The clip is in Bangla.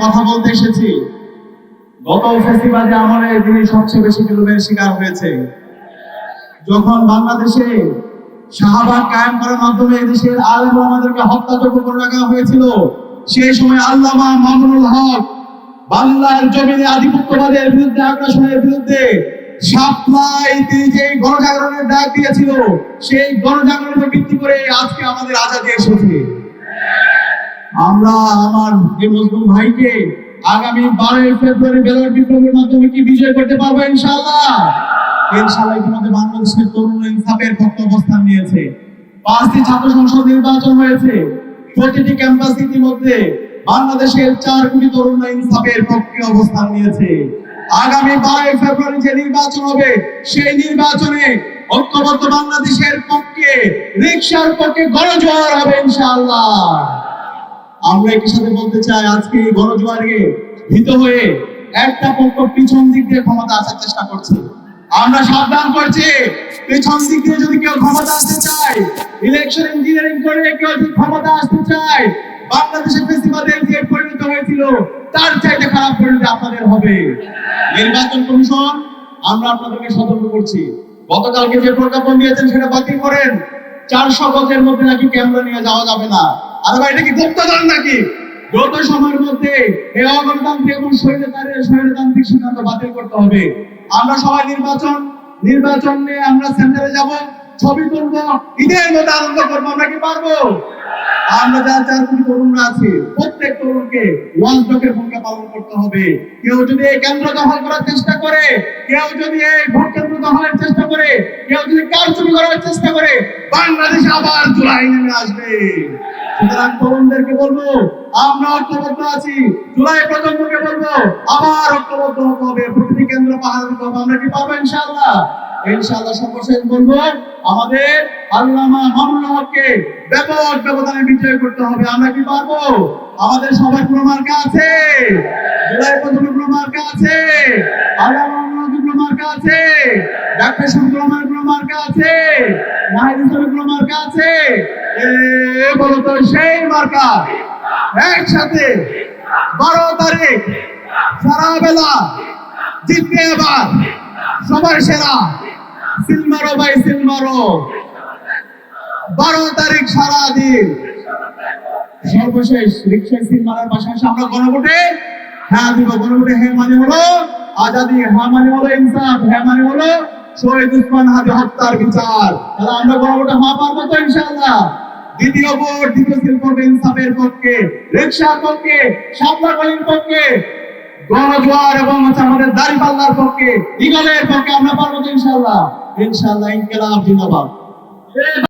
কথা বলতে এসেছি। গত ফেসিবাদে আমলে যিনি সবচেয়ে বেশি জুলুমের শিকার হয়েছে, যখন বাংলাদেশে শাহবাগ কায়েম করার মাধ্যমে দেশের আলেম ওলামাদেরকে হত্যাযোগ্য করে রাখা হয়েছিল, সেই সময় আল্লামা মামুনুল হক বাংলার জমিনে আধিপত্যবাদের বিরুদ্ধে, আগ্রাসনের বিরুদ্ধে সাপ্লাই তিনি যে গণজাগরণের ডাক দিয়েছিল, সেই গণজাগরণের ভিত্তি করে আজকে আমাদের আজাদী এসেছে। আমরা আমার এই মজলুম ভাইকে আগামী 12 ফেব্রুয়ারি ব্যালট বিপ্লবের মাধ্যমে কি বিজয় করতে পারবো ইনশাআল্লাহ। ইনশাআল্লাহ ইতিমধ্যে বাংলাদেশের তরুণ ইনসাফের পক্ষে অবস্থান নিয়েছে। 5টি ছাত্র সংসদ নির্বাচন হয়েছে। প্রতিটি ক্যাম্পাস ইতিমধ্যে বাংলাদেশের 4 কোটি তরুণ ইনসাফের পক্ষে অবস্থান নিয়েছে। আগামী 12 ফেব্রুয়ারি যে নির্বাচন হবে, সেই নির্বাচনে ঐক্যবদ্ধ বাংলাদেশের পক্ষে, রিকশার পক্ষে গণজোয়ার হবে ইনশাআল্লাহ। আমরা একই সাথে বলতে চাই, আজকে এই গণজোয়ারে ভীত হয়ে একটা পক্ষ পিছন দিক দিয়ে ক্ষমতা আসার চেষ্টা করছে। আমরা সাবধান করছি, পিছন দিক দিয়ে যদি কেউ ক্ষমতা আসতে চায়, ইলেকশন ইঞ্জিনিয়ারিং করে কেউ যদি ক্ষমতা আসতে চায়, বাংলাদেশের ফেসিবাদের যে পরিণত হয়েছিল তার চাইতে খারাপ পরিণতি আপনাদের হবে। নির্বাচন কমিশন, আমরা আপনাদেরকে সতর্ক করছি, গতকালকে যে প্রজ্ঞাপন দিয়েছেন সেটা বাতিল করেন। 400 গজের মধ্যে নাকি ক্যামেরা নিয়ে যাওয়া যাবে না। আর ভাই, এটা কি গুপ্তধন নাকি? দ্রুত সময়ের মধ্যে এই অগণতান্ত্রিক এবং স্বৈরতান্ত্রিক সিদ্ধান্ত বাতিল করতে হবে। আমরা সবাই নির্বাচন নিয়ে আমরা সেন্টারে যাব, ছবি তুলবো, ঈদের মতো আনন্দ করবো। আমরা কি পারবো? আমরা যারা 4 কোটি তরুণরা আছি, প্রত্যেক তরুণকে ওয়াচডগের ভূমিকা পালন করতে হবে। কেউ যদি এই কেন্দ্র দখল করার চেষ্টা করে, কেউ যদি এই ভোট কেন্দ্র দখলের চেষ্টা করে, কেউ যদি কারচুপি করার চেষ্টা করে, বাংলাদেশ আবার জুলাই নেমে আসবে। সুতরাং তরুণদেরকে বলবো, আমরা ঐক্যবদ্ধ আছি। জুলাই প্রজন্মকে বলবো, আবার ঐক্যবদ্ধ হতে হবে, প্রতিটি কেন্দ্র পাহারা দিতে হবে। আমরা কি পারবো ইনশাআল্লাহ? ইনশাআল্লাহ। সর্বশেষ বলবো, আমাদের আল্লামা মামুনুল হককে ব্যাপক ব্যবধানে বিজয় করতে হবে। আমরা কি পারবো? আমাদের সবার কোনো মার্কা আছে? জুলাই প্রজন্মের কোনো মার্কা আছে? আল্লামা মামুনুল হকের কোনো মার্কা আছে? ডাক্তার শফিকুর রহমানের কোনো মার্কা আছে? নাহিদ ইসলামের কোনো মার্কা আছে? বলো তো সেই মার্কা। একসাথে 12 তারিখ সারা বেলা জিতবে এবার সবার সেরা। সিলমারো ভাই সিলমারো, 12 তারিখ সারা দিন। সর্বশেষ রিকশায় সিল মারার পাশাপাশি আমরা গণভোটে হ্যাঁ দিব। গণভোটে হ্যাঁ মানে হলো আজাদী, হ্যাঁ মানে হলো ইনসাফ, হ্যাঁ মানে হলো শহীদ উসমান হাদি হত্যার বিচার। তাহলে আমরা গণভোটে হ্যাঁ পারবো তো ইনশাআল্লাহ। দ্বিতীয় ভোট, দ্বিতীয় সিল করবে ইনসাফের পক্ষে, রিকশার পক্ষে, শাপলাকলির পক্ষে, গণজোয়ার এবং আমাদের দাঁড়িপাল্লার পক্ষে, ইগলের পক্ষে। আমরা পারবো তো ইনশাআল্লাহ। ইনশাআল্লাহ। ইনকিলাব জিন্দাবাদ।